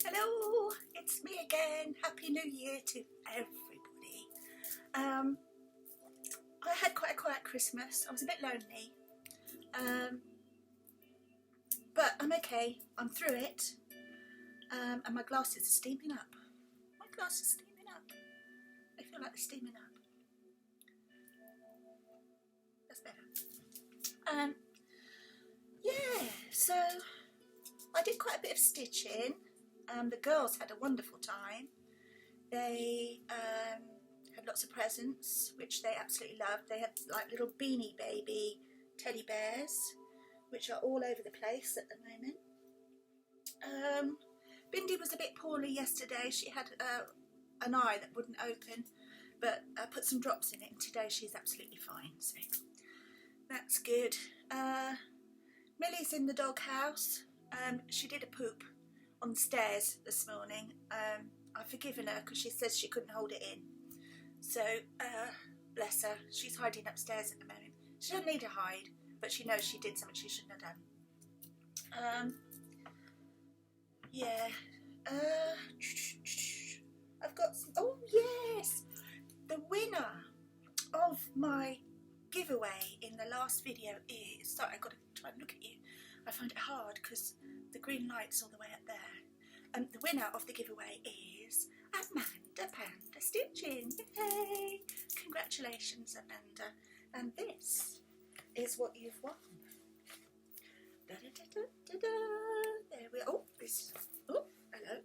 Hello, it's me again. Happy New Year to everybody. I had quite a quiet Christmas. I was a bit lonely, but I'm okay. I'm through it, and my glasses are steaming up. My glasses are steaming up. I feel like they're steaming up. That's better. Yeah, so I did quite a bit of stitching. The girls had a wonderful time. They had lots of presents, which they absolutely loved. They had like little Beanie Baby teddy bears, which are all over the place at the moment. Bindi was a bit poorly yesterday. She had an eye that wouldn't open, but I put some drops in it, and today she's absolutely fine, so that's good. Millie's in the doghouse. She did a poop on the stairs this morning. I've forgiven her because she says she couldn't hold it in. So, bless her. She's hiding upstairs at the moment. She doesn't need to hide, but she knows she did something she shouldn't have done. Yeah. I've got some, oh yes! The winner of my giveaway in the last video is, sorry, I've got to try and look at you. I find it hard because the green light's all the way up there. The winner of the giveaway is Amanda Panda Stitching. Yay! Congratulations, Amanda. And this is what you've won. Da, da, da, da, da, da. There we are. Oh, this. Oh, hello.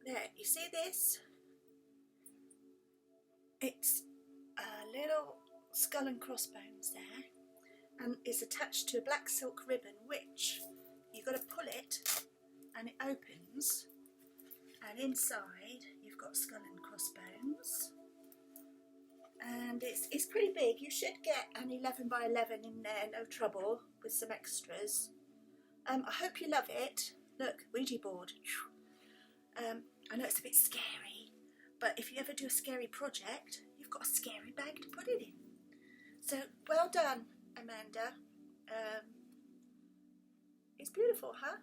There, you see this? It's a little skull and crossbones there, and it's attached to a black silk ribbon, which you've got to pull it and it opens, and inside you've got skull and crossbones, and it's pretty big. You should get an 11 by 11 in there, no trouble, with some extras. I hope you love it. Look, Ouija board. I know it's a bit scary, but if you ever do a scary project, you've got a scary bag to put it in. So well done, Amanda. It's beautiful, huh?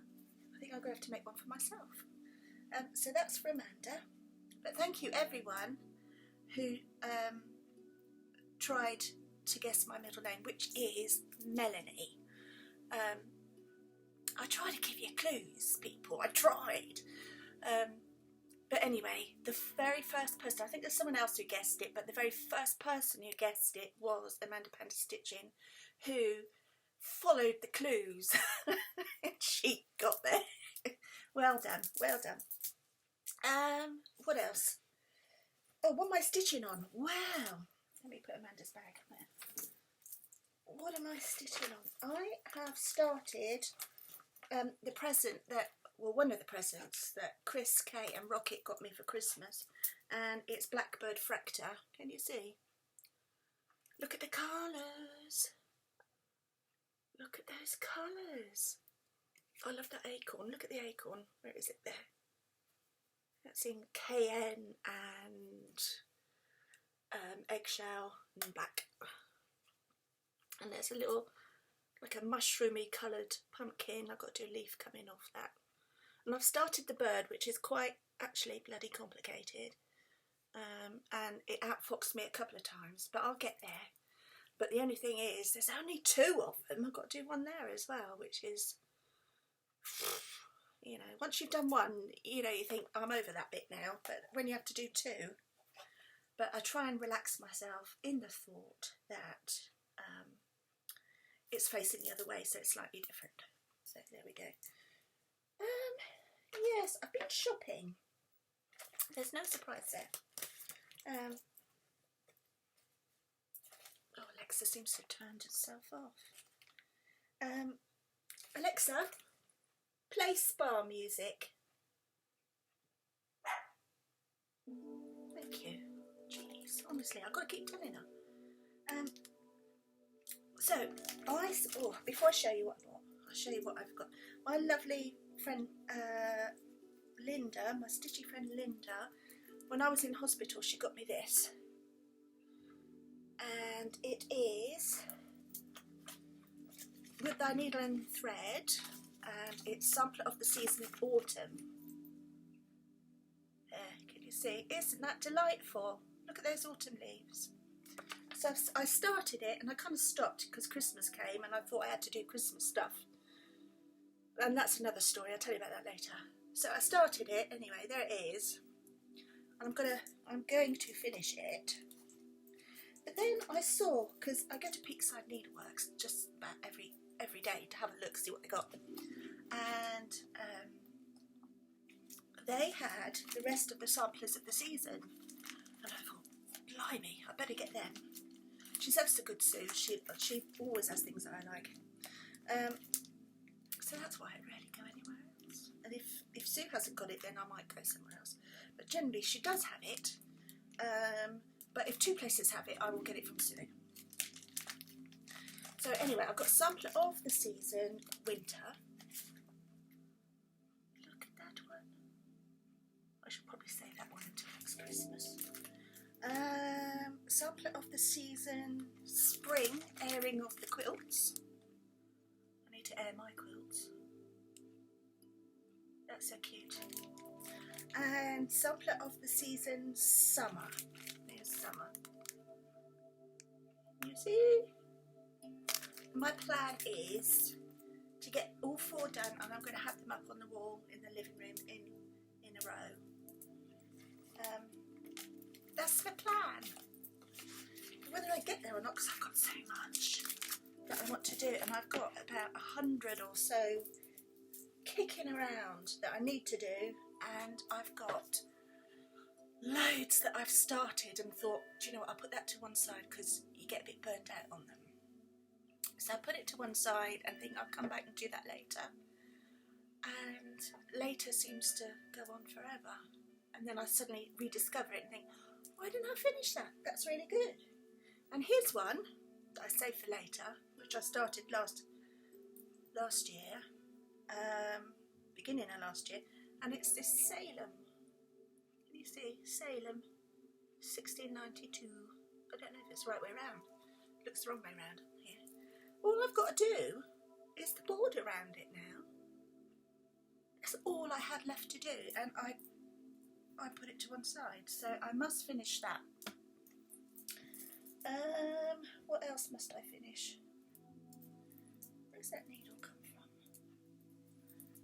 I think I'm going to have to make one for myself. So that's for Amanda. But thank you everyone who tried to guess my middle name, which is Melanie. I tried to give you clues, people. I tried. But anyway, the very first person, I think there's someone else who guessed it, but the very first person who guessed it was Amanda Panda Stitching, who followed the clues and she got there. Well done, well done. What else? Oh, what am I stitching on? Wow. Let me put Amanda's bag there. What am I stitching on? I have started the present that, well, one of the presents that Chris, Kay and Rocket got me for Christmas, and it's Blackbird Fractor. Can you see? Look at the colours. Look at those colours. I love that acorn. Look at the acorn. Where is it there? That's in cayenne and eggshell and black. And there's a little, like a mushroomy coloured pumpkin. I've got to do a leaf coming off that. And I've started the bird, which is quite actually bloody complicated. And it outfoxed me a couple of times, but I'll get there. But the only thing is, there's only 2 of them. I've got to do one there as well, which is, you know, once you've done one, you know, you think, I'm over that bit now. But when you have to do 2, but I try and relax myself in the thought that it's facing the other way, so it's slightly different. So there we go. Yes, I've been shopping. There's no surprise there. Oh, Alexa seems to have turned itself off. Alexa, play spa music. Thank you. Jeez, honestly, I've got to keep telling her. So, before I show you what I bought, I'll show you what I've got. My lovely friend Linda, my stitchy friend Linda, when I was in hospital, she got me this. And it is With Thy Needle and Thread and it's Sampler of the Season Autumn. There, can you see? Isn't that delightful? Look at those autumn leaves. So I started it and I kind of stopped because Christmas came and I thought I had to do Christmas stuff. And that's another story, I'll tell you about that later. So I started it, anyway, there it is. And I'm going to finish it. But then I saw, because I go to Peakside Needleworks just about every day to have a look, see what they got. And they had the rest of the samplers of the season. And I thought, blimey, I better get them. She's ever so good, Sue. She always has things that I like. So that's why I rarely go anywhere else. And if Sue hasn't got it, then I might go somewhere else. But generally, she does have it. But if two places have it, I will get it from Sue. So anyway, I've got Sampler of the Season, Winter. Look at that one. I should probably save that one until next Christmas. Sampler of the Season, Spring, Airing of the Quilts. I need to air my quilts. That's so cute. And Sampler of the Season, Summer. There's Summer. You see? My plan is to get all four done, and I'm going to have them up on the wall in the living room in a row. That's my plan. Whether I get there or not, because I've got so much that I want to do, and I've got about 100 or so kicking around that I need to do, and I've got loads that I've started and thought, do you know what, I'll put that to one side because you get a bit burnt out on them. So I put it to one side and think I'll come back and do that later. And later seems to go on forever. And then I suddenly rediscover it and think, why didn't I finish that? That's really good. And here's one that I saved for later, which I started last year, beginning of last year, and it's this Salem. Can you see? Salem, 1692. I don't know if it's the right way around. It looks the wrong way around here. All I've got to do is the border around it now. That's all I had left to do, and I put it to one side, so I must finish that. What else must I finish? Where's that needle come from?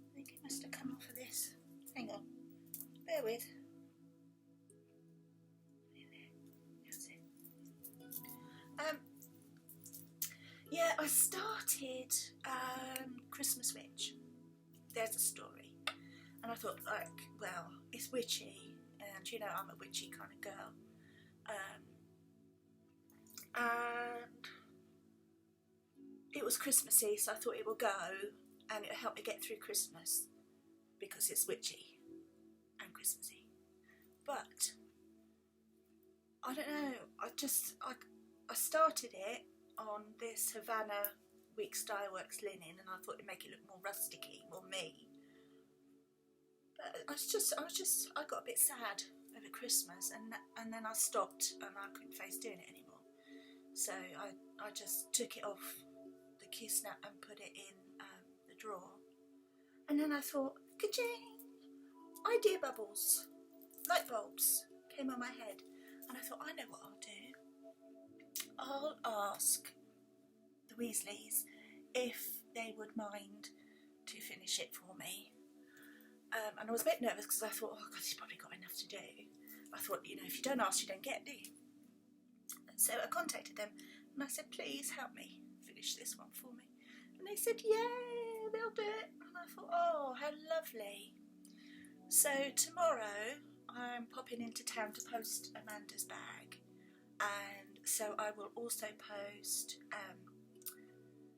I think it must have come off of this. Hang on, bear with. That's it. Yeah, I started Christmas Witch. There's a story. And I thought, like, well, it's witchy, and you know I'm a witchy kind of girl. And it was Christmassy, so I thought it will go and it'll help me get through Christmas because it's witchy and Christmassy. But I don't know, I started it on this Havana Weeks Dye Works linen, and I thought it'd make it look more rusticy, more me. But I got a bit sad over Christmas, and then I stopped and I couldn't face doing it anymore. So I just took it off the Q-snap and put it in the drawer. And then I thought, ka-ching! Idea bubbles, light bulbs came on my head, and I thought, I know what I'll do. I'll ask the Weasleys if they would mind to finish it for me. And I was a bit nervous because I thought, oh God, she's probably got enough to do. I thought, you know, if you don't ask, you don't get, do you? So I contacted them and I said, please help me finish this one for me. And they said, yeah, they'll do it. And I thought, oh, how lovely. So tomorrow I'm popping into town to post Amanda's bag. And so I will also post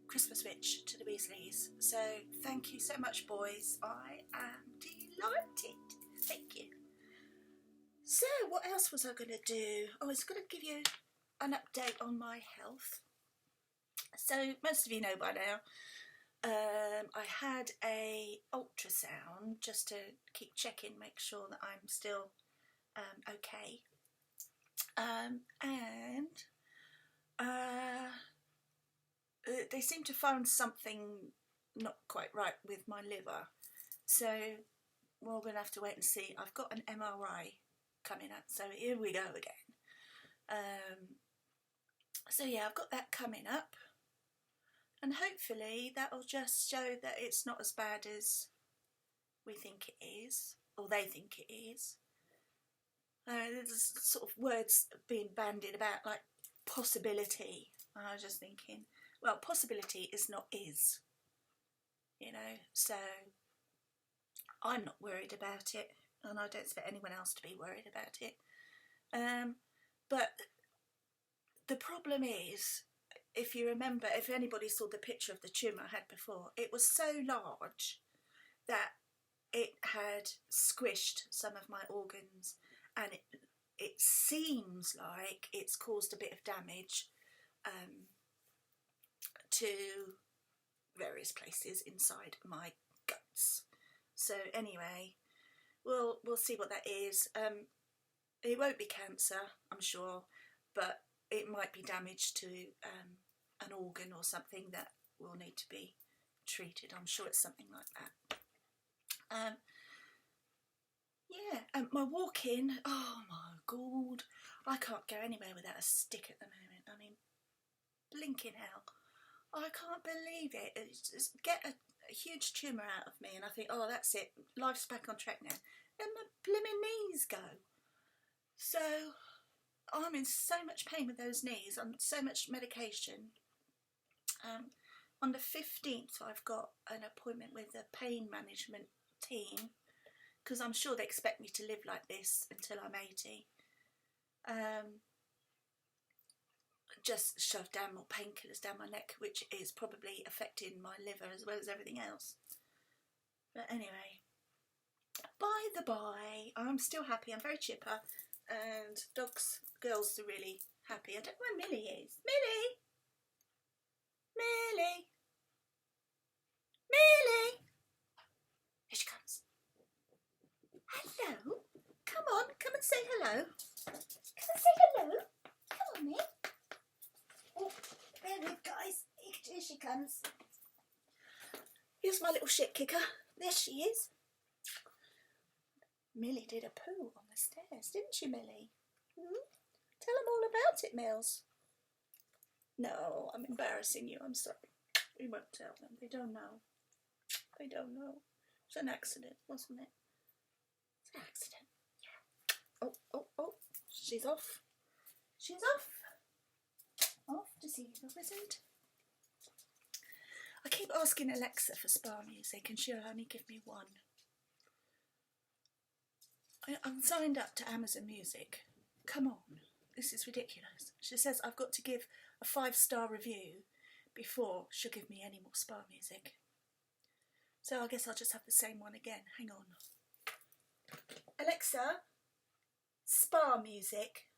Christmas Witch to the Weasleys. So thank you so much, boys. I am delighted. Thank you. So what else was I going to do? I was going to give you an update on my health. So most of you know by now, I had a ultrasound just to keep checking, make sure that I'm still okay. They seem to find something not quite right with my liver. So we're going to have to wait and see. I've got an MRI coming up, so here we go again. So yeah, I've got that coming up, and hopefully that'll just show that it's not as bad as we think it is, or they think it is. There's sort of words being bandied about like possibility. I was just thinking, well, possibility is not is, you know, so I'm not worried about it, and I don't expect anyone else to be worried about it. But the problem is, if you remember, if anybody saw the picture of the tumour I had before, it was so large that it had squished some of my organs, and it seems like it's caused a bit of damage to various places inside my guts. So anyway, we'll see what that is. It won't be cancer, I'm sure, but it might be damage to an organ or something that will need to be treated. I'm sure it's something like that. Yeah, my walking, oh my God, I can't go anywhere without a stick at the moment. I mean, blinking hell. I can't believe it. It's just get a huge tumour out of me, and I think, oh, that's it, life's back on track now. And my blimmin' knees go. So I'm in so much pain with those knees, on so much medication. On the 15th, I've got an appointment with the pain management team, because I'm sure they expect me to live like this until I'm 80. Just shove down more painkillers down my neck, which is probably affecting my liver as well as everything else. But anyway, by the by, I'm still happy. I'm very chipper, and girls are really happy. I don't know where Millie is. Millie! Millie! Millie! Here she comes. Hello. Come on, come and say hello. Come and say hello. Come on, Millie. Oh, there we go, guys. Here she comes. Here's my little shit kicker. There she is. Millie did a poo on the stairs, didn't she, Millie? Tell them all about it, Mills. No, I'm embarrassing you. I'm sorry. We won't tell them. They don't know. They don't know. It's an accident, wasn't it? It's an accident. Yeah. Oh. She's off. She's off. Off to see the wizard. I keep asking Alexa for spa music, and she'll only give me one. I'm signed up to Amazon Music. Come on, this is ridiculous. She says I've got to give a 5-star review before she'll give me any more spa music. So I guess I'll just have the same one again. Hang on. Alexa, spa music.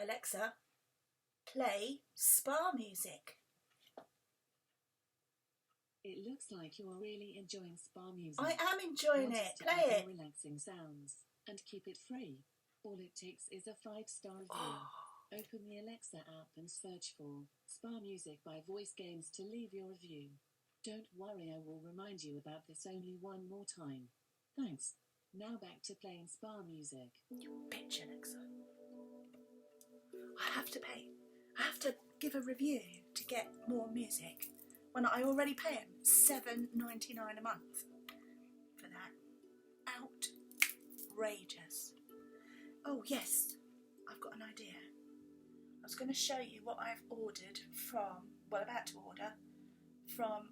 Alexa, play spa music. It looks like you are really enjoying spa music. I am enjoying it. Play it. Relaxing sounds and keep it free. All it takes is a 5-star review. Open the Alexa app and search for Spa Music by Voice Games to leave your review. Don't worry, I will remind you about this only one more time. Thanks. Now back to playing spa music. You bitch, Alexa. I have to pay. I have to give a review to get more music when I already pay them $7.99 a month for that. Outrageous. Oh yes, I've got an idea. I was going to show you what I've ordered from, well, about to order from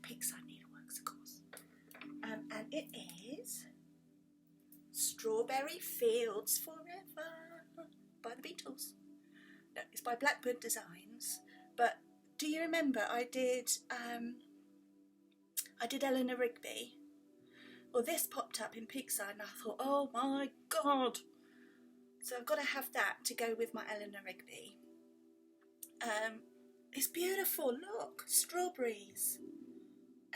Peakside Needleworks, of course. And it is Strawberry Fields Forever by the Beatles. No, it's by Blackbird Designs. But do you remember I did Eleanor Rigby? Well, this popped up in Peakside and I thought, oh my God. So I've got to have that to go with my Eleanor Rigby. It's beautiful, look, strawberries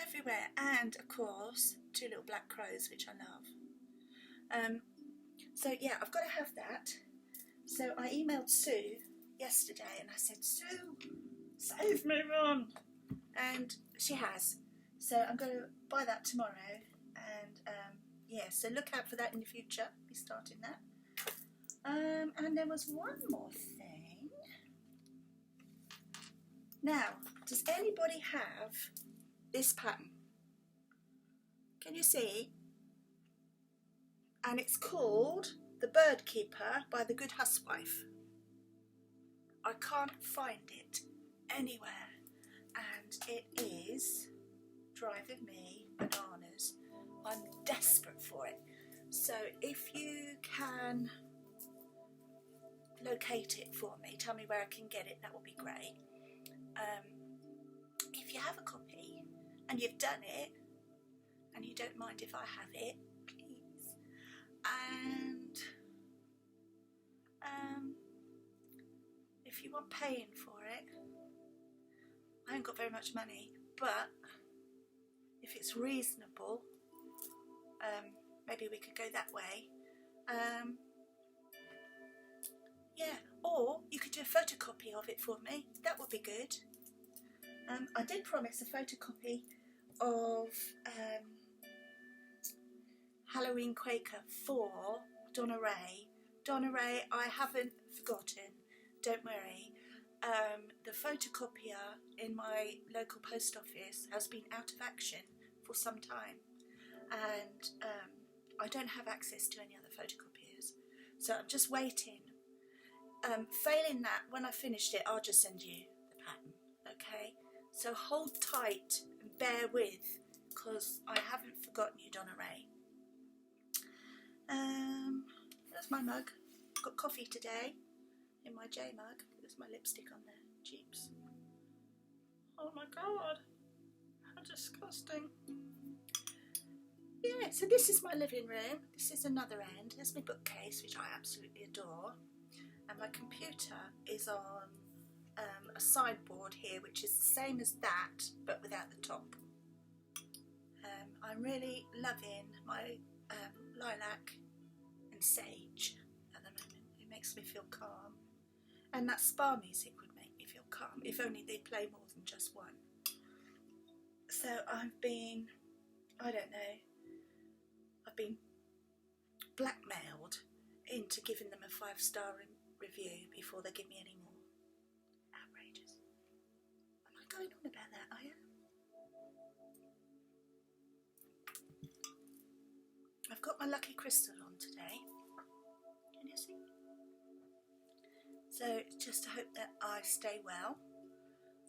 everywhere, and of course 2 little black crows, which I love. So yeah, I've got to have that. So I emailed Sue yesterday, and I said, Sue, save me, Mum. And she has. So I'm going to buy that tomorrow. And yeah, so look out for that in the future. I'll be starting that. And there was one more thing. Now, does anybody have this pattern? Can you see? And it's called The Bird Keeper by the Good Housewife. I can't find it anywhere, and it is driving me bananas. I'm desperate for it. So if you can locate it for me, tell me where I can get it, that would be great. If you have a copy and you've done it and you don't mind if I have it, please. And if you want paying for it, I ain't got very much money, but if it's reasonable, maybe we could go that way. Yeah, or you could do a photocopy of it for me. That would be good. I did promise a photocopy of Halloween Quaker for Donna Ray. Donna Ray, I haven't forgotten. Don't worry. The photocopier in my local post office has been out of action for some time, and I don't have access to any other photocopiers, so I'm just waiting. Failing that, when I finished it, I'll just send you the pattern, okay? So hold tight and bear with, because I haven't forgotten you, Donna Ray. There's my mug. Got coffee today in my J mug. There's my lipstick on there. Jeeps. Oh my god. How disgusting. Yeah, so this is my living room. This is another end. There's my bookcase, which I absolutely adore. And my computer is on a sideboard here, which is the same as that, but without the top. I'm really loving my lilac and sage at the moment. It makes me feel calm. And that spa music would make me feel calm, if only they'd play more than just one. So I've been, I don't know, I've been blackmailed into giving them a 5-star review before they give me any more. Outrageous. Am I going on about that? I am. I've got my lucky crystal on today. Can you see? So just to hope that I stay well.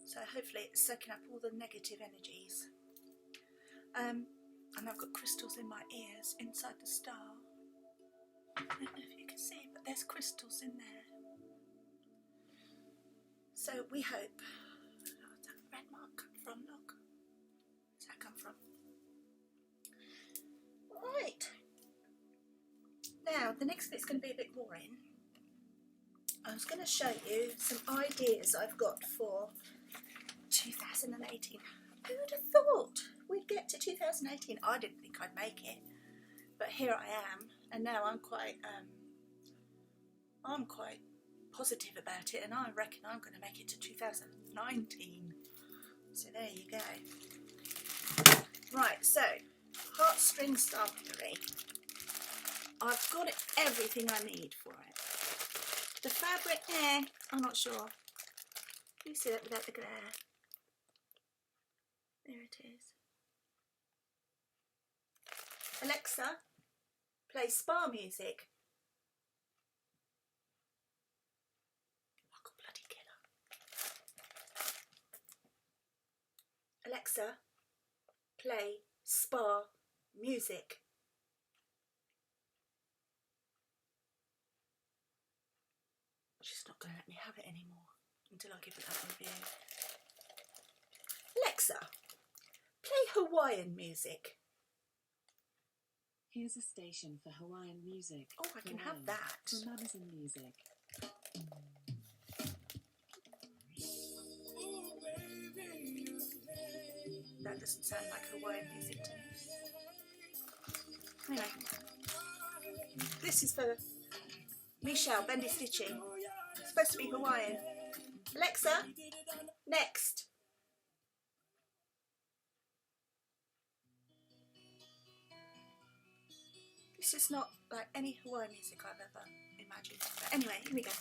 So hopefully it's soaking up all the negative energies. And I've got crystals in my ears inside the star. I don't know if you can see, but there's crystals in there. So we hope. Where's that red mark come from? Look. Where's that come from? Right. Now, the next bit's going to be a bit boring. I was going to show you some ideas I've got for 2018. Who would have thought we'd get to 2018? I didn't think I'd make it, but here I am, and now I'm quite positive about it, and I reckon I'm going to make it to 2019. So there you go. Right, so heartstring staplery. I've got everything I need for it. The fabric, I'm not sure. Can you see that without the glare? There it is. Alexa, play spa music. Like a bloody killer. Alexa, play spa music. She's not going to let me have it anymore until I give it that review. Alexa, play Hawaiian music. Here's a station for Hawaiian music. Oh, I can have that. From Amazon Music. That doesn't sound like Hawaiian music to me. Anyway, this is for Michelle Bendy Stitching. supposed to be Hawaiian. Alexa, next. This is not like any Hawaiian music I've ever imagined. But anyway, here we go.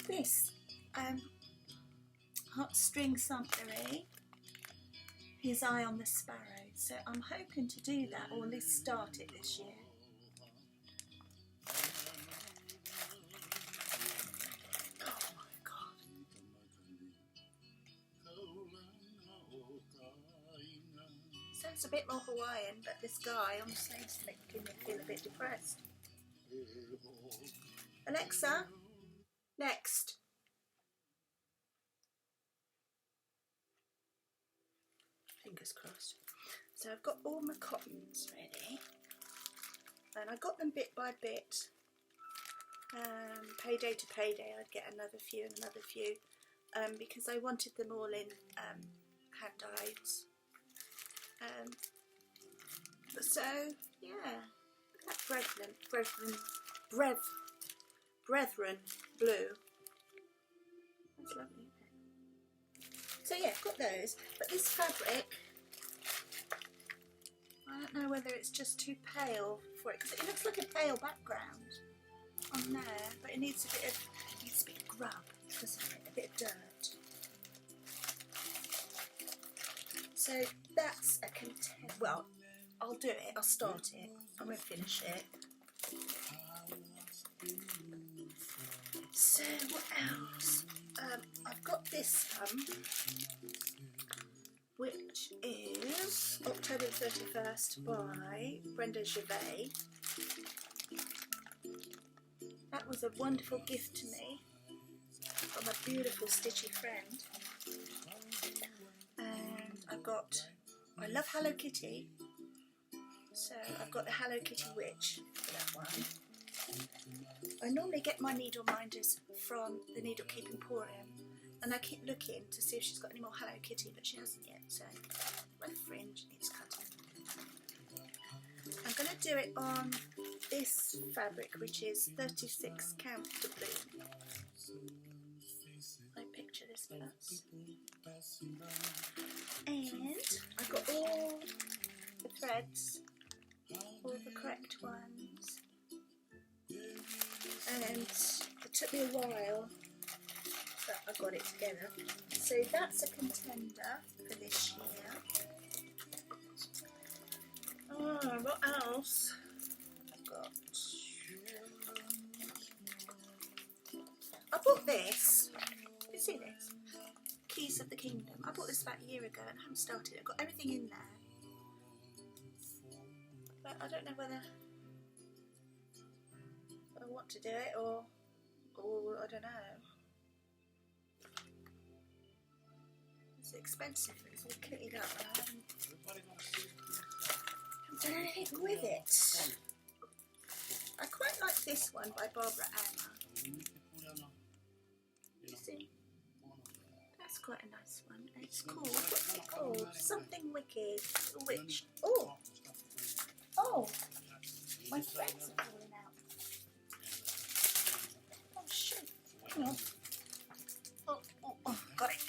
This hot string samplery, His Eye on the Sparrow. So I'm hoping to do that, or at least start it this year. Oh my God. Sounds a bit more Hawaiian, but this guy on the stage's making me feel a bit depressed. Alexa, next. Fingers crossed. So I've got all my cottons ready, and I got them bit by bit. Payday to payday, I'd get another few and another few, because I wanted them all in hand dyed. So yeah, that brethren blue. That's lovely. So yeah, got those, but this fabric, I don't know whether it's just too pale for it, because it looks like a pale background on there, but it needs a bit of grub, doesn't it? A bit of dirt. So that's a content. Well, I'll do it. I'll start it. I won't finish it. So what else? I've got this one, which is October 31st by Brenda Gervais. That was a wonderful gift to me from a beautiful stitchy friend. And I love Hello Kitty, so I've got the Hello Kitty Witch for that one. I normally get my needle minders from the Needle Keep Emporium, and I keep looking to see if she's got any more Hello Kitty, but she hasn't yet, so my fringe needs cutting. I'm going to do it on this fabric, which is 36 count doubloon. I picture this plus. And I've got all the threads, all the correct ones. And it took me a while, but I got it together. So that's a contender for this year. Oh, what else? I've got. I bought this. You see this? Keys of the Kingdom. I bought this about a year ago and I haven't started it. I've got everything in there, but I don't know whether I want to do it or I don't know. It's expensive. It's all kitted up. And I haven't done anything with it. I quite like this one by Barbara Anna. You see? That's quite a nice one. And it's called, what's it called? Something Wicked. Witch. Oh! Oh! My threads are falling out. Oh shoot. Hang on. Oh, got it.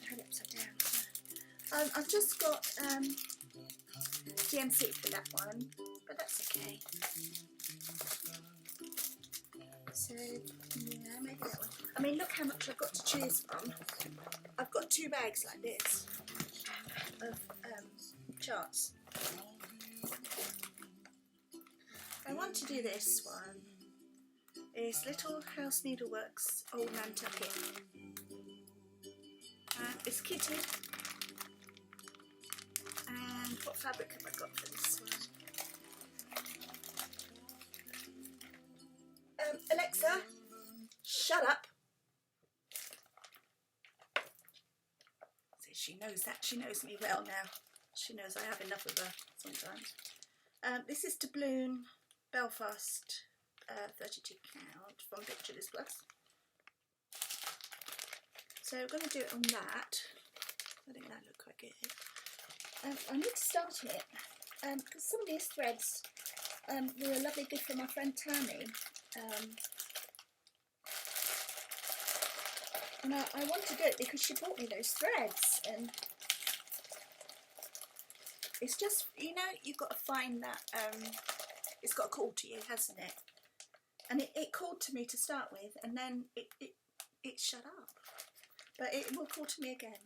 I had it upside down. I've just got DMC for that one, but that's okay. So, yeah, maybe that one. I mean, look how much I've got to choose from. I've got 2 bags like this of charts. I want to do this one. It's Little House Needleworks Old Nantucket. It's kitted. And what fabric have I got for this one? Alexa, shut up. See, she knows that. She knows me well now. She knows I have enough of her sometimes. This is Doubloon Belfast 32 count from Pictureless Plus. So we're going to do it on that. I think that looked quite good. I need to start it because some of these threads were a lovely gift from my friend Tammy. And I want to do it because she bought me those threads, and it's just, you know, you've got to find that, it's got to call to you, hasn't it? And it called to me to start with, and then it shut up. But it will call to me again.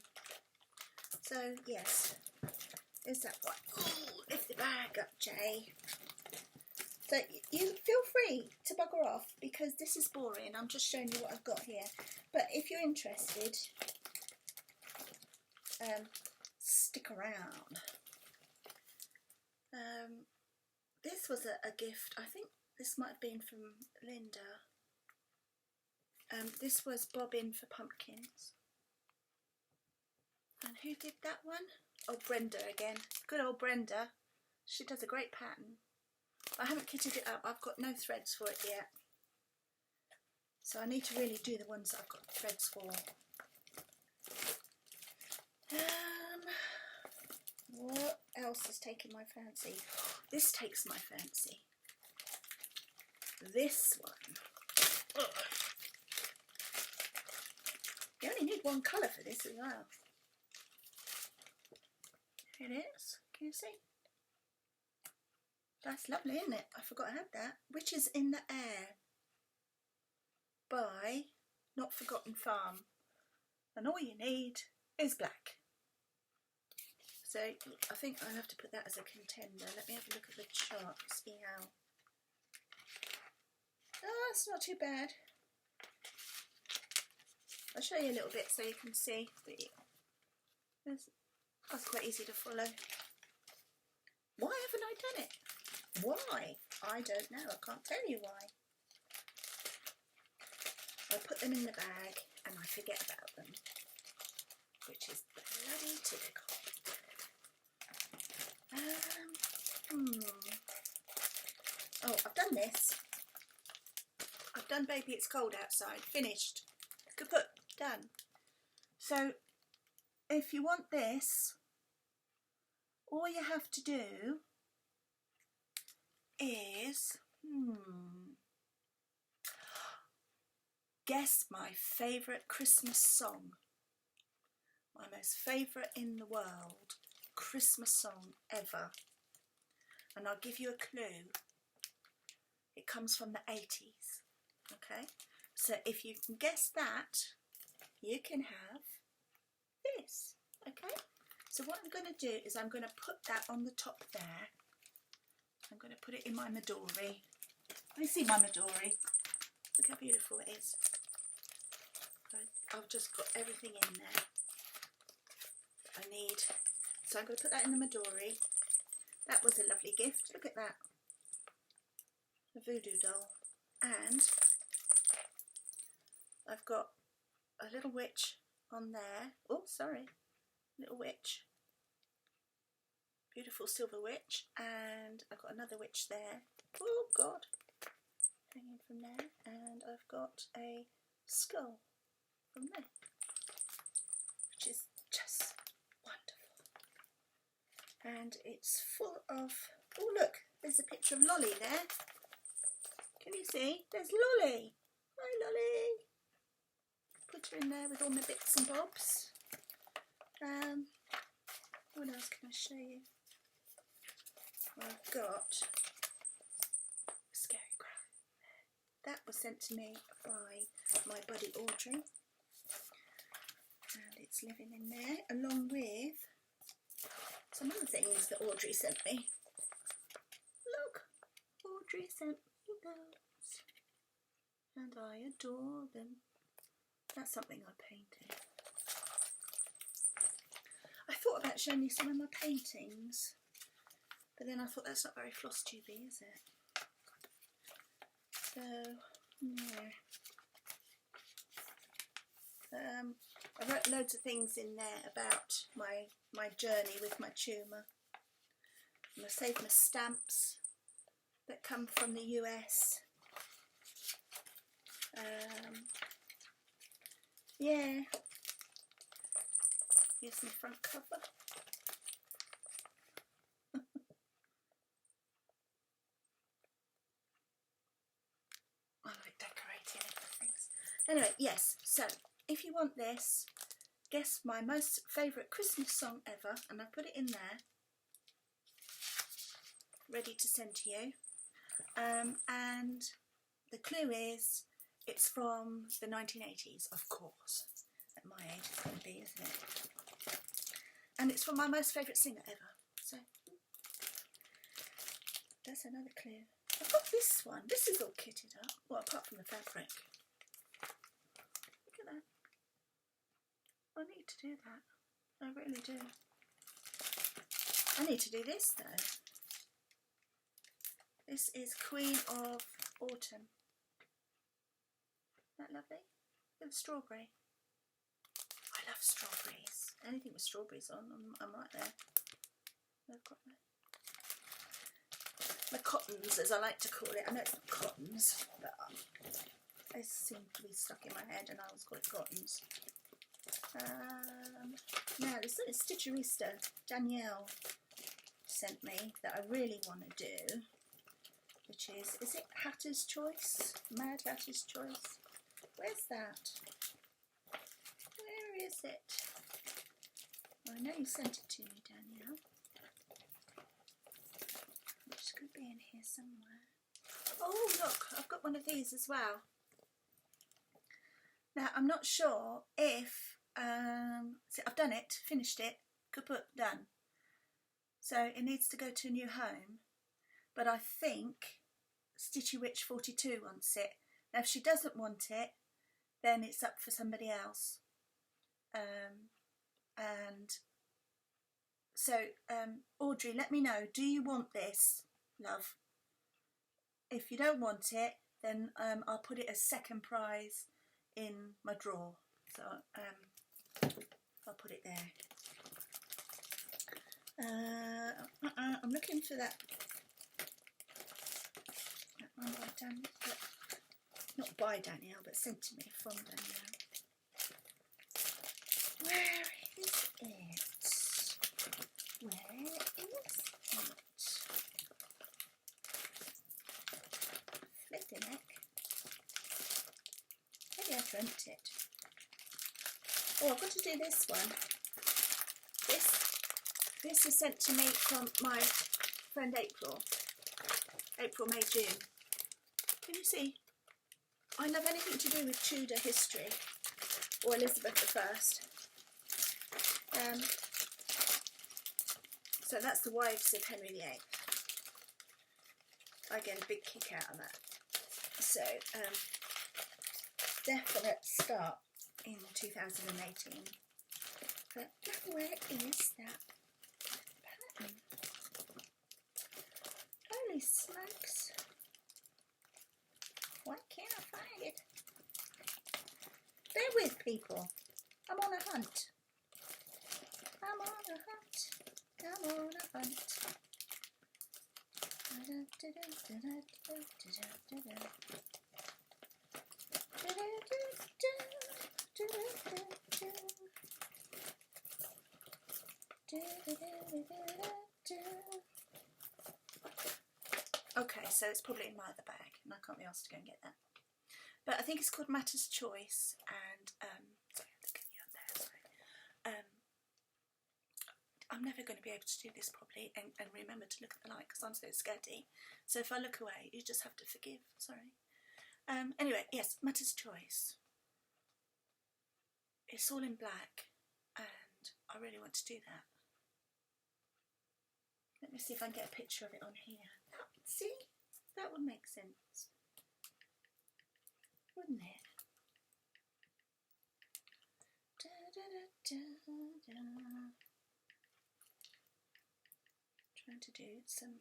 So, yes, there's that one. Ooh, lift the bag up, Jay. So, you feel free to bugger off, because this is boring. I'm just showing you what I've got here. But if you're interested, stick around. This was a gift. I think this might have been from Linda. This was Bobbin for Pumpkins. And who did that one? Oh, Brenda again. Good old Brenda. She does a great pattern. I haven't kitted it up. I've got no threads for it yet. So I need to really do the ones that I've got threads for. What else has taken my fancy? This takes my fancy. This one. Ugh. You only need one colour for this as well. Here it is. Can you see? That's lovely, isn't it? I forgot I had that. Witches in the Air by Not Forgotten Farm. And all you need is black. So I think I'll have to put that as a contender. Let me have a look at the chart, see how. Oh, it's not too bad. I'll show you a little bit so you can see. That's quite easy to follow. Why haven't I done it? Why? I don't know. I can't tell you why. I put them in the bag and I forget about them, which is bloody typical. Oh, I've done this. I've done Baby It's Cold Outside. Finished. Kaput. Done. So, if you want this, all you have to do is guess my favourite Christmas song. My most favourite in the world Christmas song ever. And I'll give you a clue. It comes from the 80s. Okay? So if you can guess that, you can have this. Okay? So what I'm going to do is I'm going to put that on the top there. I'm going to put it in my Midori. Let me see my Midori. Look how beautiful it is. I've just got everything in there that I need. So I'm going to put that in the Midori. That was a lovely gift. Look at that. A voodoo doll. And I've got a little witch on there. Oh, sorry. Little witch. Beautiful silver witch. And I've got another witch there. Oh, God. Hanging from there. And I've got a skull from there. Which is just wonderful. And it's full of... Oh, look. There's a picture of Lolly there. Can you see? There's Lolly. Hi, Lolly. Put her in there with all my bits and bobs. What else can I show you? I've got a scary crow. That was sent to me by my buddy Audrey. And it's living in there along with some other things that Audrey sent me. Look, Audrey sent me those. And I adore them. That's something I painted. I thought about showing you some of my paintings, but then I thought that's not very Flosstubey, is it? So, yeah. I wrote loads of things in there about my journey with my tumour. And I saved my stamps that come from the US. Yeah. Here's my front cover. I like decorating it with things. Anyway, yes, so if you want this, guess my most favourite Christmas song ever, and I put it in there, ready to send to you. And the clue is, it's from the 1980s, of course. At my age, it's going to be, isn't it? And it's from my most favourite singer ever. So that's another clue. I've got this one. This is all kitted up. Well, apart from the fabric. Look at that. I need to do that. I really do. I need to do this though. This is Queen of Autumn. Isn't that lovely? With strawberry. I love strawberries. Anything with strawberries on, I'm right there. I've got my cottons, as I like to call it. I know it's not cottons, but they seem to be stuck in my head, and I always call it cottons. Now, this little Stitcherista Danielle sent me that I really want to do, which is it Hatter's Choice? Mad Hatter's Choice? Where's that? Where is it? Well, I know you sent it to me, Danielle. It's going to be in here somewhere. Oh, look, I've got one of these as well. Now, I'm not sure if, see, I've done it, finished it, kaput, done. So it needs to go to a new home, but I think Stitchy Witch 42 wants it. Now, if she doesn't want it, then it's up for somebody else. And so, Audrey, let me know, do you want this, love? If you don't want it, then I'll put it as second prize in my drawer. So I'll put it there. I'm looking for that one by Danielle, not by Danielle, but sent to me from Danielle. Where is it? Where is it? Flipping heck. Maybe I dreamt it. Oh, I've got to do this one. This is sent to me from my friend April. April, May, June. Can you see? I love anything to do with Tudor history or Elizabeth I. So that's the wives of Henry VIII. I get a big kick out of that. So definite start in 2018. But where is that pattern? Holy smokes! Why can't I find it? Bear with, people. I'm on a hunt. I'm on a hunt. I'm on a hunt. Okay, so it's probably in my other bag, and I can't be asked to go and get that. But I think it's called Matter's Choice, and sorry, look at you up there. Sorry. I'm never going to be able to do this properly and remember to look at the light because I'm so scatty. So if I look away, you just have to forgive. Sorry. Anyway, yes, Matter's Choice. It's all in black, and I really want to do that. Let me see if I can get a picture of it on here. See? That would make sense. Wouldn't it? Da, da, da, da, da. Trying to do some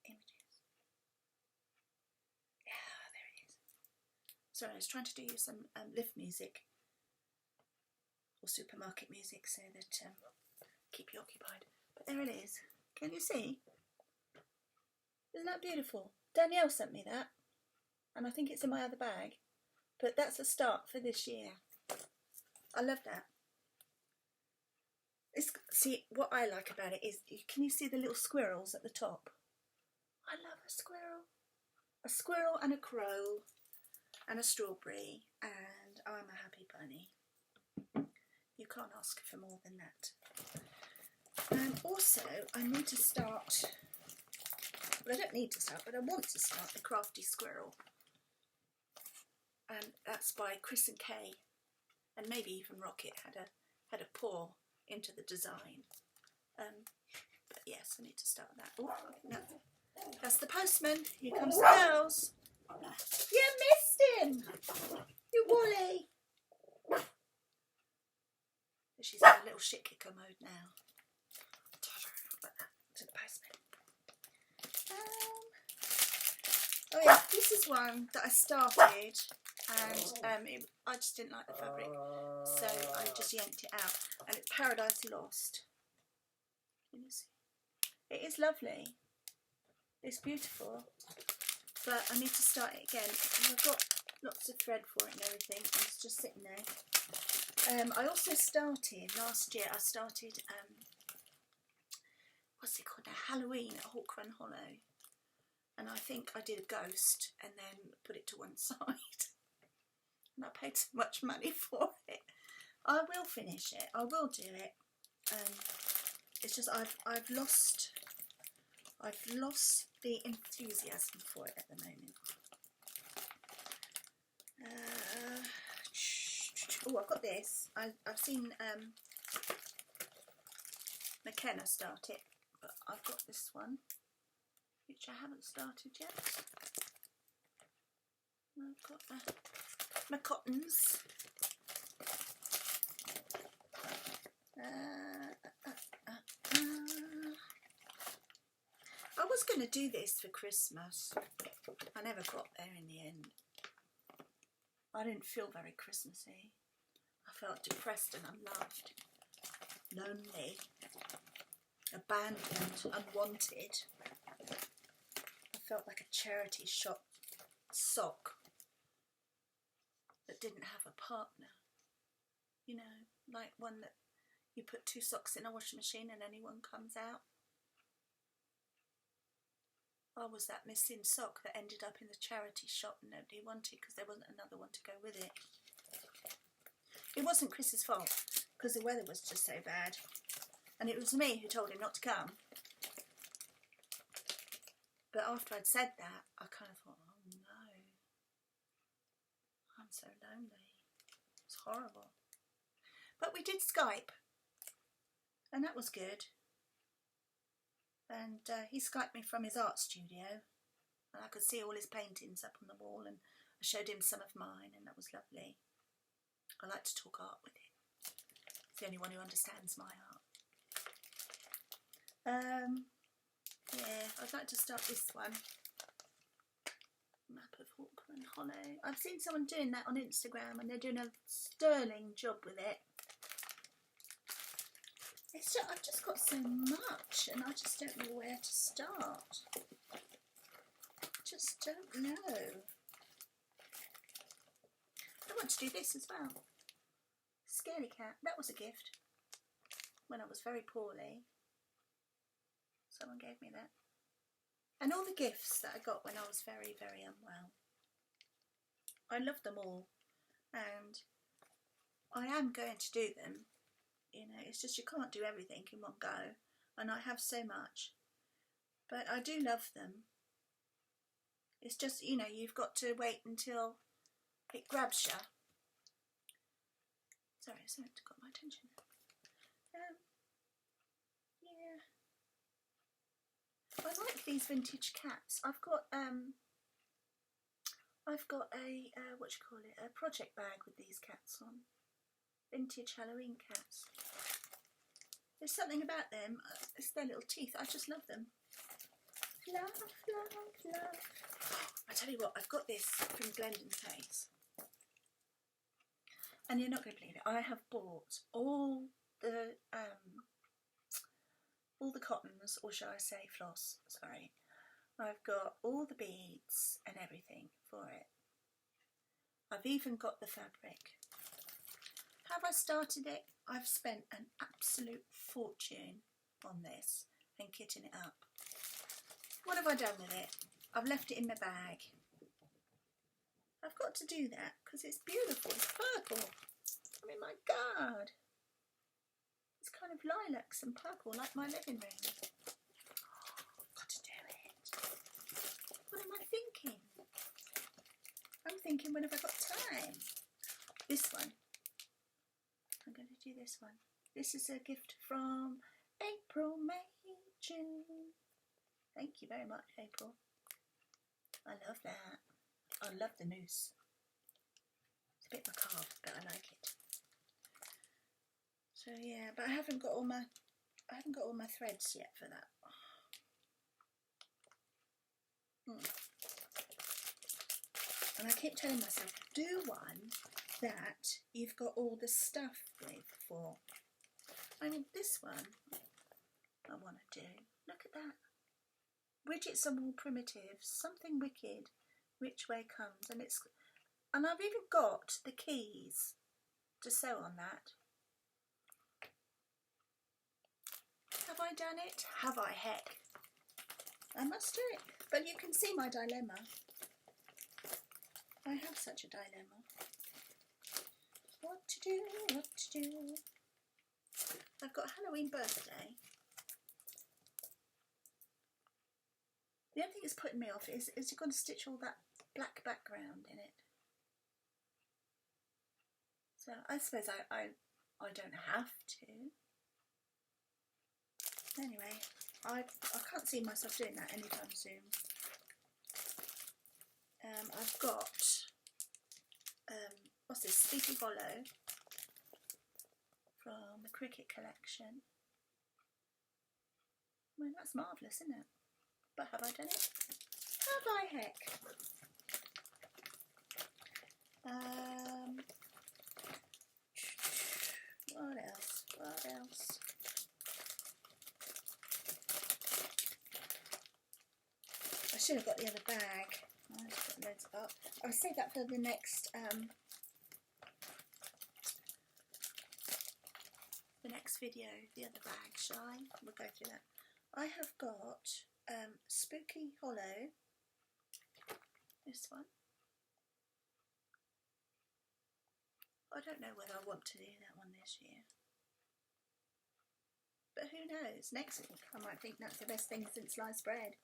images. Yeah, there it is. Sorry, I was trying to do some lift music or supermarket music so that keep you occupied. But there it is. Can you see? Isn't that beautiful? Danielle sent me that, and I think it's in my other bag. But that's a start for this year. I love that. See, what I like about it is, can you see the little squirrels at the top? I love a squirrel. A squirrel and a crow. and a strawberry, and I'm a happy bunny. You can't ask for more than that. Also, I need to start, well, I don't need to start, but I want to start the Crafty Squirrel. And that's by Chris and Kay. And maybe even Rocket had a paw into the design. But yes, I need to start that. Oh, no. That's the postman. Here comes the girls. You missed him! You Wally! She's in a little shit kicker mode now. To the postman. Oh yeah, this is one that I started, and I just didn't like the fabric, so I just yanked it out. And it's Paradise Lost. Can you see? It is lovely. It's beautiful, but I need to start it again because I've got lots of thread for it and everything, and it's just sitting there. I also started last year. I started what's it called now? Halloween at Hawk Run Hollow, and I think I did a ghost and then put it to one side. And I paid so much money for it. I will finish it. I will do it. It's just I've lost the enthusiasm for it at the moment. Oh, I've got this. I've seen McKenna start it, but I've got this one, which I haven't started yet. I've got my cottons. I was going to do this for Christmas. I never got there in the end. I didn't feel very Christmassy. I felt depressed and unloved, lonely, abandoned, unwanted. I felt like a charity shop sock that didn't have a partner. You know, like one that you put 2 socks in a washing machine and anyone comes out. I was that missing sock that ended up in the charity shop and nobody wanted because there wasn't another one to go with it. It wasn't Chris's fault because the weather was just so bad, and it was me who told him not to come. But after I'd said that, I kind of thought, oh no, I'm so lonely. It's horrible. But we did Skype, and that was good. And he Skyped me from his art studio, and I could see all his paintings up on the wall, and I showed him some of mine, and that was lovely. I like to talk art with him. He's the only one who understands my art. Yeah, I'd like to start this one. Map of Hawk Run Hollow. I've seen someone doing that on Instagram, and they're doing a sterling job with it. It's just, I've just got so much, and I just don't know where to start. Just don't know. I want to do this as well. Scaredy Cat. That was a gift when I was very poorly. Someone gave me that. And all the gifts that I got when I was very, very unwell. I love them all, and I am going to do them. You know, it's just you can't do everything in one go, and I have so much, but I do love them. It's just, you know, you've got to wait until it grabs you. Sorry, something got my attention. Yeah, I like these vintage cats. I've got a what you call it, a project bag with these cats on. Vintage Halloween cats. There's something about them. It's their little teeth. I just love them. Love, love, love. I tell you what, I've got this from Glendon Tays. And you're not going to believe it. I have bought all the cottons, or shall I say floss, sorry. I've got all the beads and everything for it. I've even got the fabric. Have I started it? I've spent an absolute fortune on this and kitting it up. What have I done with it? I've left it in my bag. I've got to do that because it's beautiful. It's purple. I mean, my God. It's kind of lilacs and purple like my living room. Got to do it. What am I thinking? I'm thinking, when have I got time? This one. I'm going to do this one. This is a gift from April, May, June. Thank you very much, April. I love that. I love the mousse. It's a bit macabre, but I like it. So yeah, but I haven't got all my threads yet for that. And I keep telling myself, do one that you've got all the stuff with for. I mean, this one I want to do. Look at that. Widgets are more primitive. Something wicked. Which way comes? And I've even got the keys to sew on that. Have I done it? Have I? Heck. I must do it. But you can see my dilemma. I have such a dilemma. What to do, what to do. I've got a Halloween birthday. The only thing that's putting me off is you're going to stitch all that black background in it. So I suppose I don't have to. Anyway, I can't see myself doing that anytime soon. I've got, what's this, Sleepy Hollow from the Cricket collection. I mean, that's marvellous, isn't it? But have I done it? Have I, heck? What else? What else? I should have got the other bag. I've got loads of. I'll save that for the next video. The other bag, shall I? We'll go through that. I have got Spooky Hollow. This one. I don't know whether I want to do that one this year. But who knows? Next week I might think that's the best thing since sliced bread.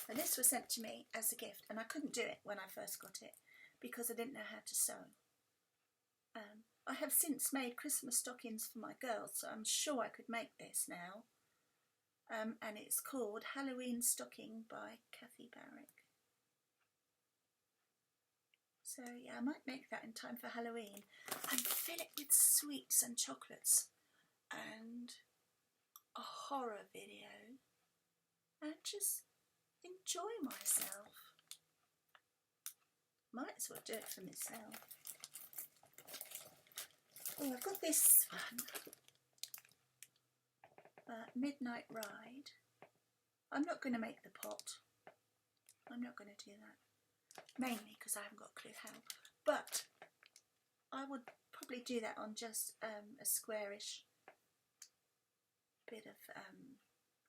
And this was sent to me as a gift, and I couldn't do it when I first got it because I didn't know how to sew. I have since made Christmas stockings for my girls, so I'm sure I could make this now. And it's called Halloween Stocking by Kathy Barrick. So yeah, I might make that in time for Halloween and fill it with sweets and chocolates and a horror video and just enjoy myself. Might as well do it for myself. Oh, I've got this one. Midnight Ride. I'm not going to make the pot. I'm not going to do that. Mainly because I haven't got a clue how. But I would probably do that on just a squarish bit of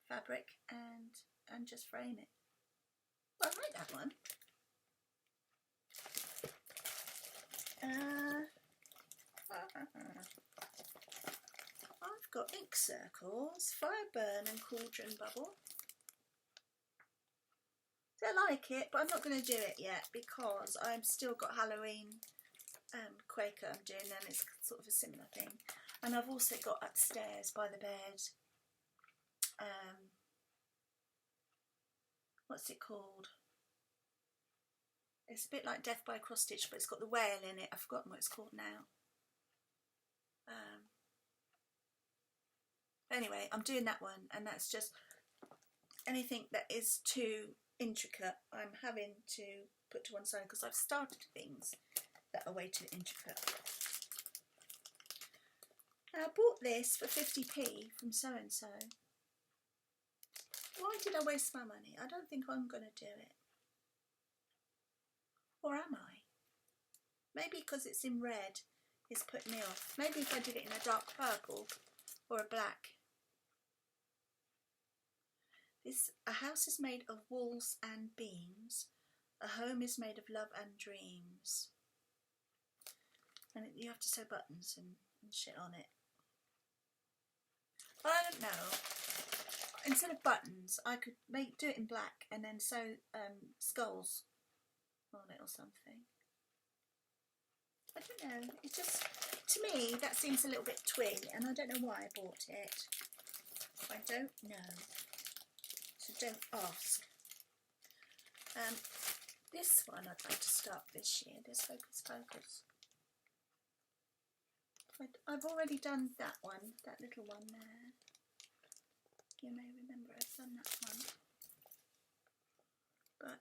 fabric and just frame it. I like that one. I've got ink circles, fire burn and cauldron bubble. I like it, but I'm not going to do it yet because I've still got Halloween Quaker I'm doing, and it's sort of a similar thing. And I've also got upstairs by the bed, what's it called? It's a bit like Death by Cross Stitch, but it's got the whale in it. I've forgotten what it's called now. Anyway, I'm doing that one, and that's just anything that is too intricate I'm having to put to one side because I've started things that are way too intricate. Now, I bought this for 50p from so-and-so. Why did I waste my money? I don't think I'm going to do it. Or am I? Maybe because it's in red it's put me off. Maybe if I did it in a dark purple or a black. A house is made of walls and beams. A home is made of love and dreams. And you have to sew buttons and shit on it. But I don't know. Instead of buttons, I could do it in black and then sew skulls on it or something. I don't know. It just, to me, that seems a little bit twee, and I don't know why I bought it. I don't know. So don't ask. This one I'd like to start this year. This Hocus Pocus. I've already done that one, that little one there. You may remember I've done that one. But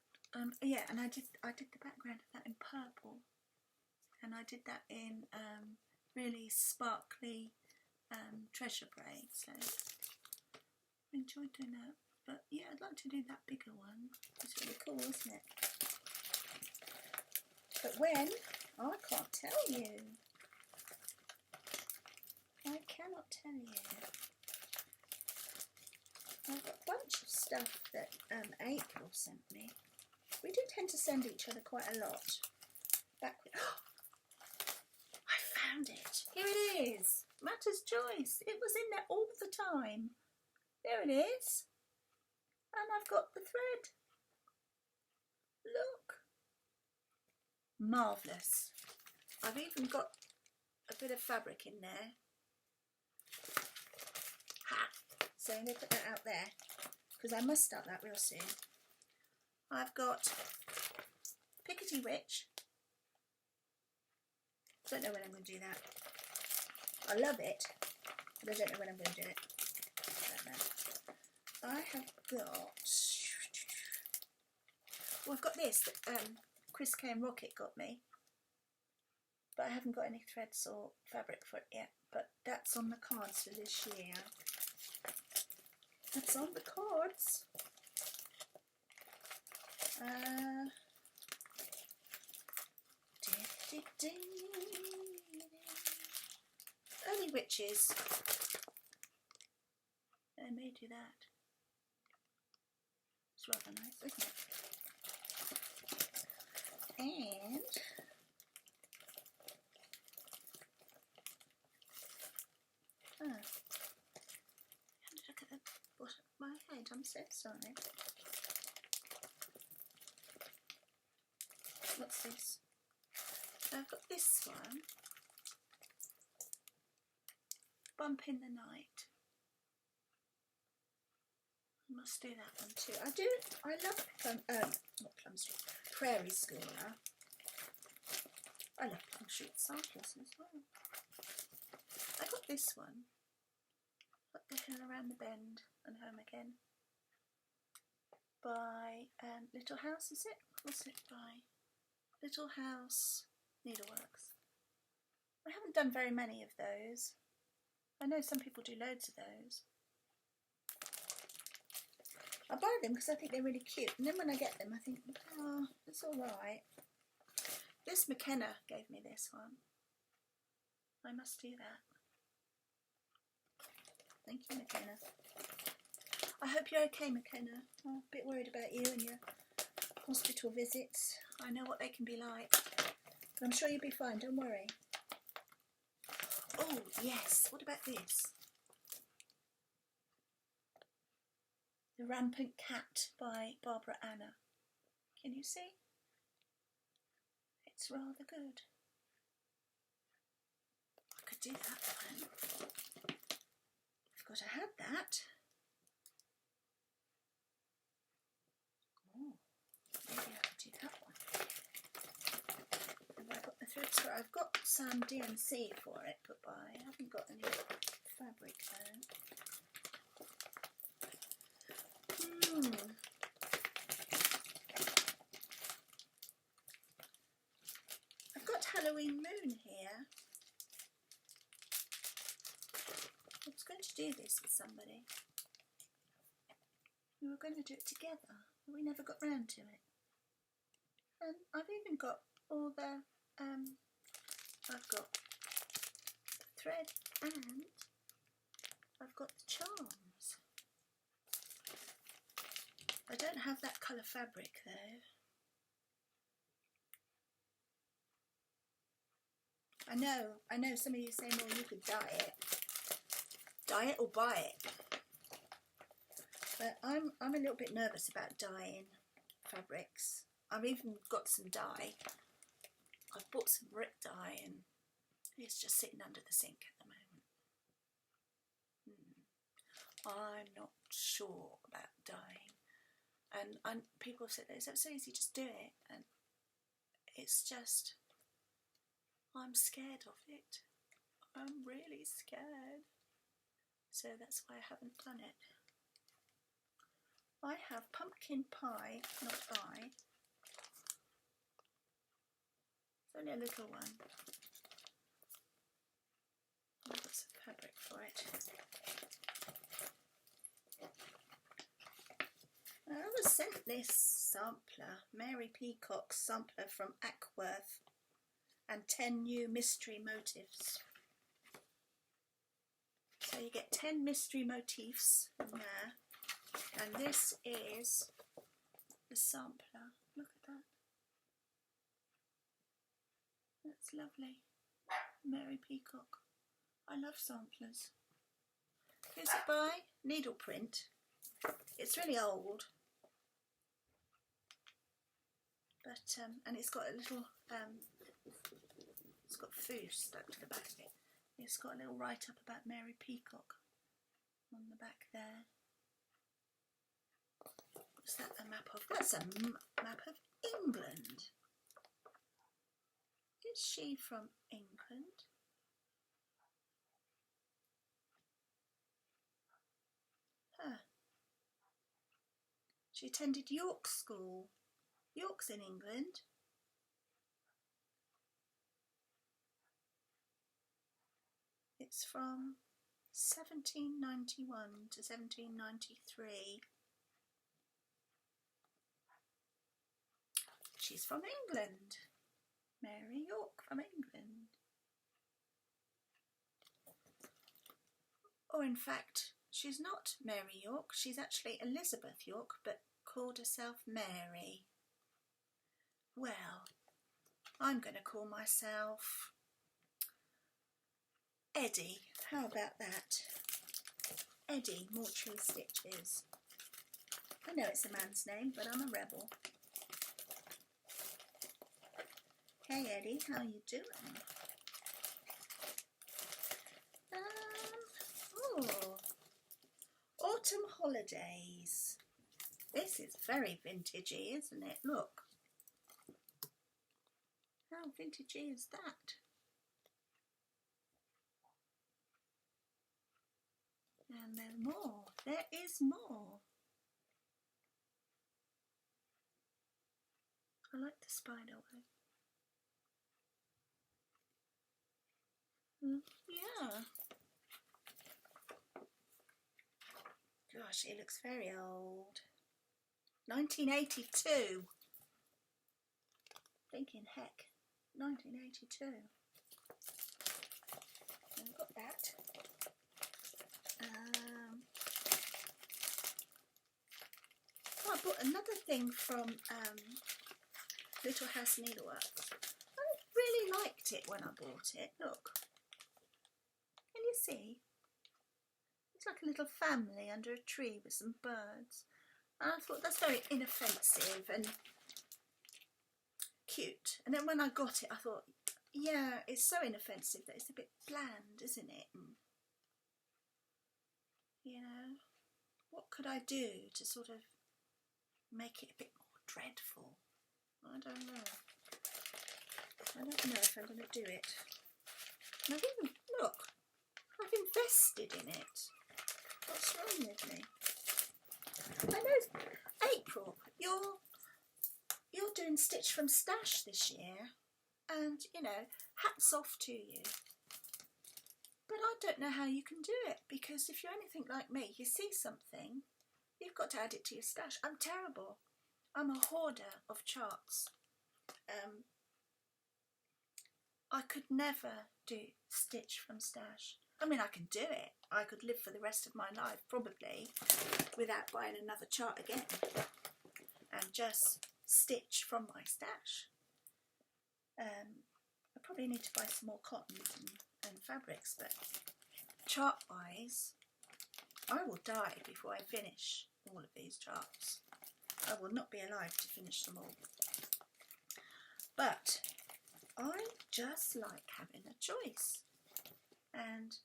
yeah, and I did the background of that in purple, and I did that in really sparkly treasure braid. So I enjoyed doing that. But yeah, I'd like to do that bigger one. It's really cool, isn't it? But when? I can't tell you. I cannot tell you. I've got a bunch of stuff that April sent me. We do tend to send each other quite a lot. I found it. Here it is. Matter's Choice. It was in there all the time. There it is. And I've got the thread. Look. Marvellous. I've even got a bit of fabric in there. So I'm going to put that out there because I must start that real soon. I've got Pickety Rich. Don't know when I'm going to do that. I love it, but I don't know when I'm going to do it. I don't know. I have got... Well, I've got this that Chris K and Rocket got me, but I haven't got any threads or fabric for it yet. But that's on the cards for this year. That's on the cards. Early Witches. I may do that. It's rather nice, isn't it? And look at the bottom of my head. I'm so sorry. What's this? I've got this one. Bump in the Night. I must do that one too. I love not Plum Street, Prairie Schooler. I love Plum Street Cyclist as well. I got this one. Up the Hill Around the Bend and Home Again. By Little House, is it? What's it by? Little House Needleworks. I haven't done very many of those. I know some people do loads of those. I buy them because I think they're really cute, and then when I get them I think, oh, it's alright. This McKenna gave me this one. I must do that. Thank you, McKenna. I hope you're okay, McKenna. I'm a bit worried about you and your hospital visits. I know what they can be like. But I'm sure you'll be fine, don't worry. Oh, yes. What about this? The Rampant Cat by Barbara Anna. Can you see? It's rather good. I could do that one. Forgot I had that. Oh, maybe I could do that one. Have I got the threads for it? I've got some DMC for it, but I haven't got any fabric though. I've got Halloween Moon here. I was going to do this with somebody. We were going to do it together, but we never got round to it. And I've even got all the, I've got the thread and I've got the charms. I don't have that colour fabric though. I know some of you saying, well, you could dye it. Dye it or buy it. But I'm a little bit nervous about dyeing fabrics. I've even got some dye. I've bought some brick dye and it's just sitting under the sink at the moment. I'm not sure about dyeing. And people have said that it's so easy, just do it. And it's just, I'm scared of it. I'm really scared. So that's why I haven't done it. I have pumpkin pie, not I. It's only a little one. I've got some fabric for it. I was sent this sampler, Mary Peacock's sampler from Ackworth, and 10 new mystery motifs. So you get 10 mystery motifs in there, and this is the sampler. Look at that. That's lovely. Mary Peacock. I love samplers. Who's it by? Needle print. It's really old. But, and it's got a little, it's got foo stuck to the back of it. It's got a little write-up about Mary Peacock on the back there. What's that a map of? That's a map of England. Is she from England? Huh. She attended York School. York's in England. It's from 1791 to 1793. She's from England. Mary York from England. Or in fact, she's not Mary York. She's actually Elizabeth York, but called herself Mary. Well, I'm going to call myself Eddie. How about that? Eddie Mortuary Stitches. I know it's a man's name, but I'm a rebel. Hey Eddie, how you doing? Oh, Autumn Holidays. This is very vintagey, isn't it? Look. How vintagey is that? And there's more. There is more. I like the spider web. Yeah. Gosh, it looks very old. 1982. Thinking heck. 1982. I've got that. I bought another thing from Little House Needleworks. I really liked it when I bought it. Look. Can you see? It's like a little family under a tree with some birds. And I thought that's very inoffensive and cute. And then when I got it, I thought, yeah, it's so inoffensive that it's a bit bland, isn't it? And, you know, what could I do to sort of make it a bit more dreadful? I don't know. I don't know if I'm going to do it. And I've even, look, I've invested in it. What's wrong with me? I know, April, you're doing Stitch from Stash this year, and, you know, hats off to you. But I don't know how you can do it, because if you're anything like me, you see something, you've got to add it to your stash. I'm terrible. I'm a hoarder of charts. I could never do Stitch from Stash. I mean, I can do it. I could live for the rest of my life, probably, without buying another chart again. And just stitch from my stash. I probably need to buy some more cottons and fabrics, but chart-wise, I will die before I finish all of these charts. I will not be alive to finish them all. But I just like having a choice. And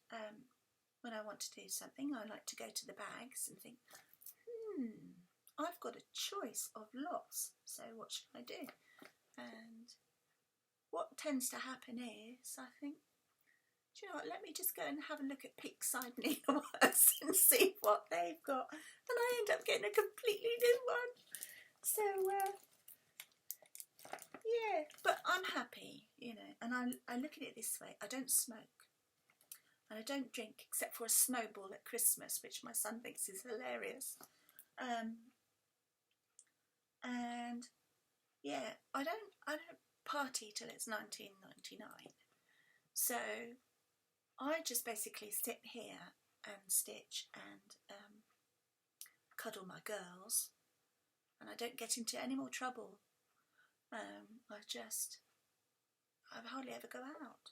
when I want to do something, I like to go to the bags and think, I've got a choice of lots, so what should I do? And what tends to happen is I think, do you know what, let me just go and have a look at Peakside Needleworks and see what they've got. And I end up getting a completely new one. So, yeah, but I'm happy, you know, and I look at it this way. I don't smoke and I don't drink except for a snowball at Christmas, which my son thinks is hilarious. And yeah, I don't party till it's 1999. So I just basically sit here and stitch and cuddle my girls, and I don't get into any more trouble. I hardly ever go out.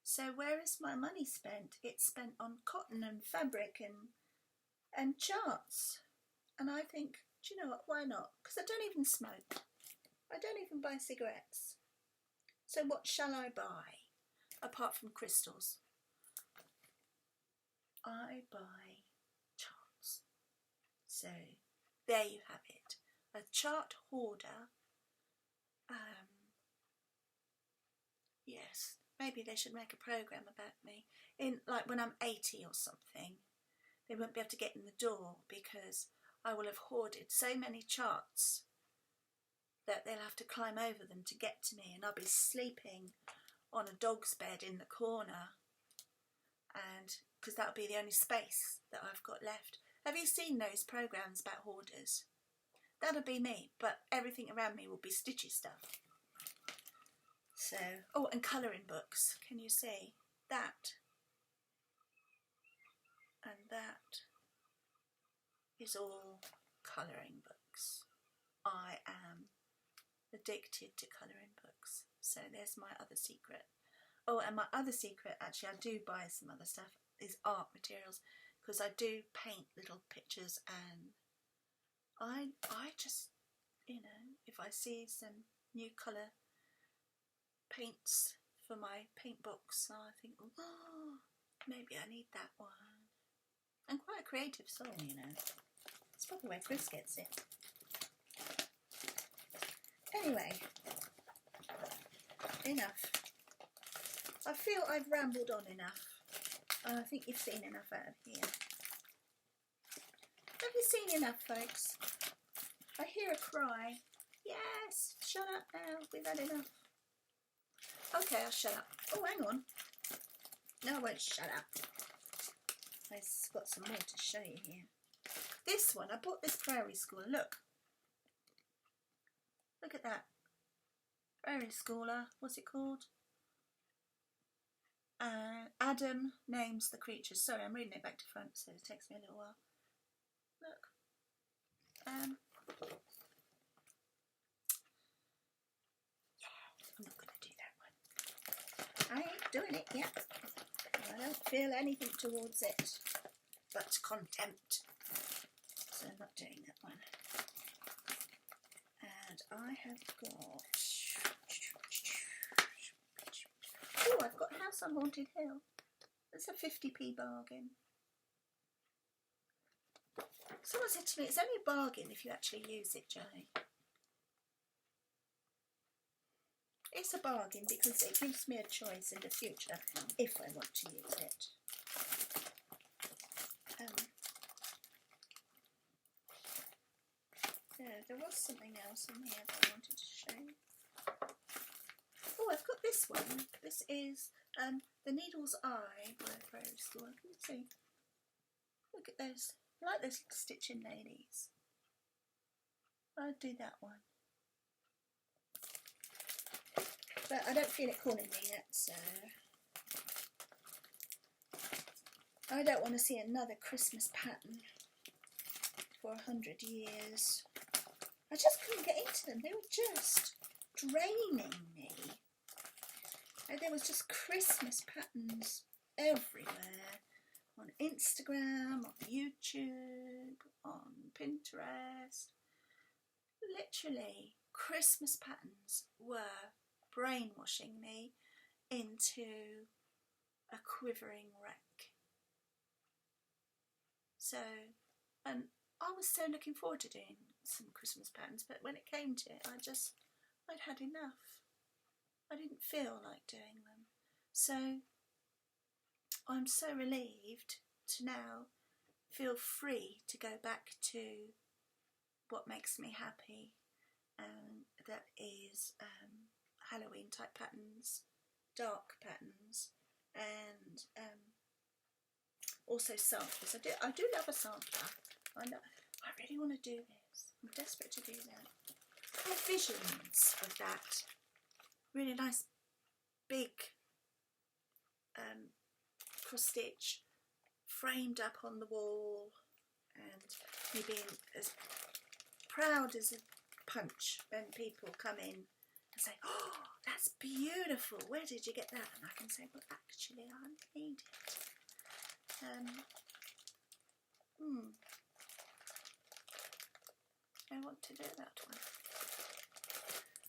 So where is my money spent? It's spent on cotton and fabric and charts. And I think, do you know what, why not? Because I don't even smoke. I don't even buy cigarettes. So what shall I buy, apart from crystals? I buy charts. So there you have it. A chart hoarder. Yes, maybe they should make a programme about me. In like when I'm 80 or something, they won't be able to get in the door because I will have hoarded so many charts that they'll have to climb over them to get to me, and I'll be sleeping on a dog's bed in the corner, and because that'll be the only space that I've got left. Have you seen those programmes about hoarders? That'll be me, but everything around me will be stitchy stuff. So, oh, and colouring books. Can you see that? And that is all colouring books. I am addicted to colouring books. So there's my other secret. Oh, and my other secret, actually, I do buy some other stuff, is art materials, because I do paint little pictures, and I just, you know, if I see some new colour paints for my paint box, I think, oh, maybe I need that one. I'm quite a creative soul, you know. That's probably where Chris gets it. Anyway, enough. I feel I've rambled on enough. I think you've seen enough out of here. Have you seen enough, folks? I hear a cry. Yes, shut up now. We've had enough. Okay, I'll shut up. Oh, hang on. No, I won't shut up. I've got some more to show you here. This one, I bought this Prairie Schooler. Look. Look at that. Prairie Schooler. What's it called? Adam names the creatures. Sorry, I'm reading it back to front, so it takes me a little while. Look. I'm not going to do that one. I ain't doing it yet. I don't feel anything towards it but contempt. So I'm not doing that one. And I have got... Oh, I've got House on Haunted Hill. It's a 50p bargain. Someone said to me, it's only a bargain if you actually use it, Johnny. It's a bargain because it gives me a choice in the future if I want to use it. Yeah, there was something else in here that I wanted to show you. Oh, I've got this one. This is The Needle's Eye by Prairie Schooler. Can you see? Look at those. I like those stitching ladies. I'd do that one. But I don't feel it calling me yet, so... I don't want to see another Christmas pattern for 100 years. I just couldn't get into them. They were just draining me. And there was just Christmas patterns everywhere. On Instagram, on YouTube, on Pinterest. Literally, Christmas patterns were brainwashing me into a quivering wreck. So, and I was so looking forward to doing some Christmas patterns, but when it came to it, I'd had enough. I didn't feel like doing them. So, I'm so relieved to now feel free to go back to what makes me happy, and that is Halloween type patterns, dark patterns, and also samplers. I do love a sampler. I really want to do this. I'm desperate to do that. I have visions of that. Really nice big cross stitch framed up on the wall, and me being as proud as a punch when people come in and say, "Oh, that's beautiful, where did you get that?" And I can say, "Well, actually I made it." I want to do that one,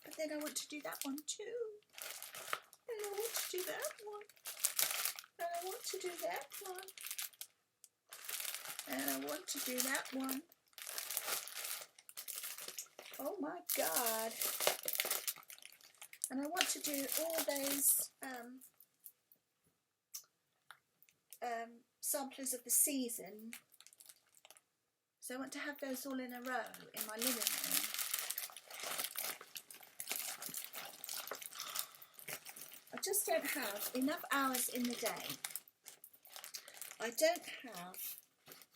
but then I want to do that one too, and I want to do that one, and I want to do that one, and I want to do that one. Oh my God. And I want to do all those samplers of the season. So I want to have those all in a row in my living room. I just don't have enough hours in the day. I don't have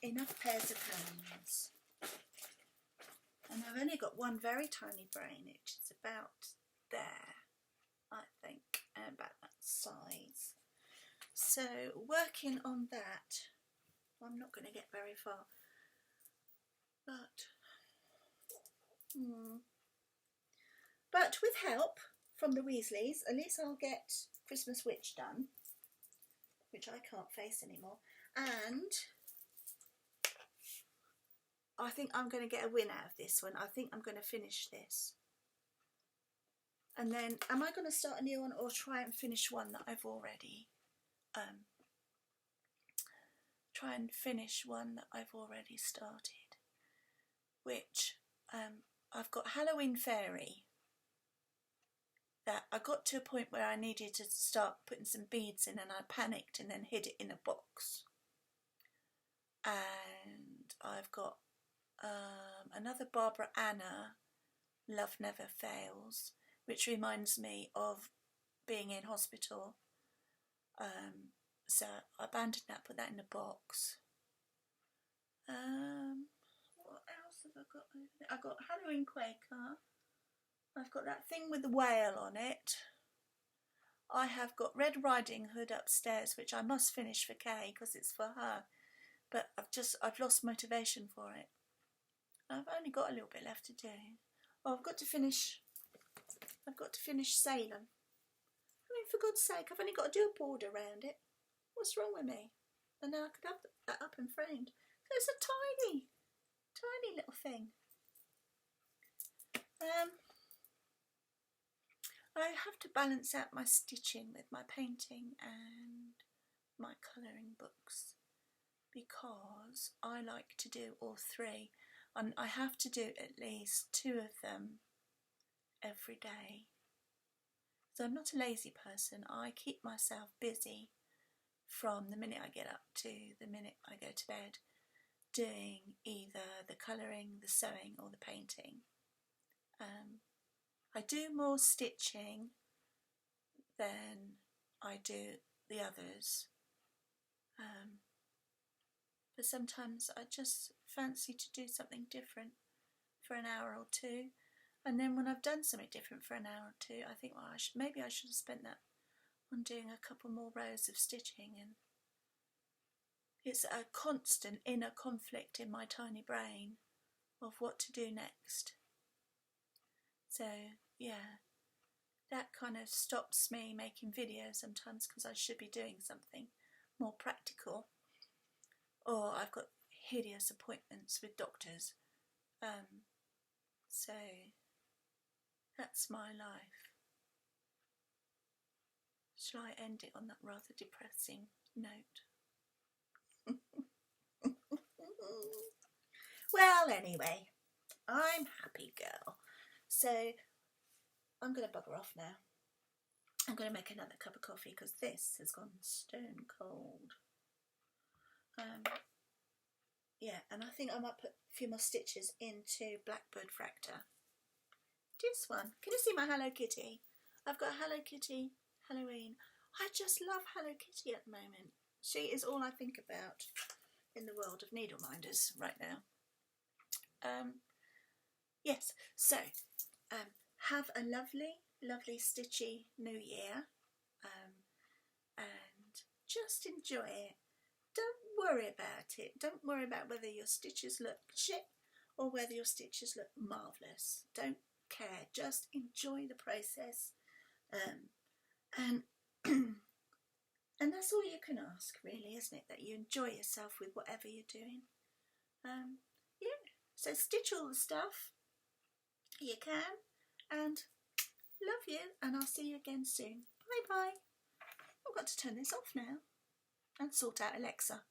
enough pairs of hands. And I've only got one very tiny brain, which is about there, I think, and about that size. So working on that, I'm not going to get very far. But with help from the Weasleys, at least I'll get Christmas Witch done, which I can't face anymore. And I think I'm going to get a win out of this one. I think I'm going to finish this. And then, am I going to start a new one or try and finish one that I've already started? Which I've got Halloween Fairy. That I got to a point where I needed to start putting some beads in, and I panicked and then hid it in a box. And I've got another Barbara Anna, Love Never Fails, which reminds me of being in hospital. So I abandoned that, put that in a box. What else have I got over there? I've got Halloween Quaker. I've got that thing with the whale on it. I have got Red Riding Hood upstairs, which I must finish for Kay because it's for her. But I've lost motivation for it. I've only got a little bit left to do. Oh, I've got to finish Salem. I mean, for God's sake, I've only got to do a border around it. What's wrong with me? And now I could have that up and framed. So it's a tiny, tiny little thing. I have to balance out my stitching with my painting and my colouring books, because I like to do all three, and I have to do at least 2 of them every day. So I'm not a lazy person. I keep myself busy from the minute I get up to the minute I go to bed, doing either the colouring, the sewing or the painting. I do more stitching than I do the others. But sometimes I just fancy to do something different for an hour or two, and then when I've done something different for an hour or two, I think, well, maybe I should have spent that on doing a couple more rows of stitching. And it's a constant inner conflict in my tiny brain of what to do next. So yeah, that kind of stops me making videos sometimes because I should be doing something more practical, or I've got hideous appointments with doctors. So that's my life. Shall I end it on that rather depressing note? Well, anyway, I'm happy girl. So I'm going to bugger off now. I'm going to make another cup of coffee because this has gone stone cold. Yeah, and I think I might put a few more stitches into Blackbird Fractor. This one. Can you see my Hello Kitty? I've got Hello Kitty Halloween. I just love Hello Kitty at the moment. She is all I think about in the world of needle minders right now. Yes, so have a lovely, lovely stitchy new year, and just enjoy it. Don't worry about it. Don't worry about whether your stitches look shit or whether your stitches look marvellous. Don't care. Just enjoy the process, and and that's all you can ask, really, isn't it? That you enjoy yourself with whatever you're doing. Yeah. So stitch all the stuff you can, and love you, and I'll see you again soon. Bye bye. I've got to turn this off now and sort out Alexa.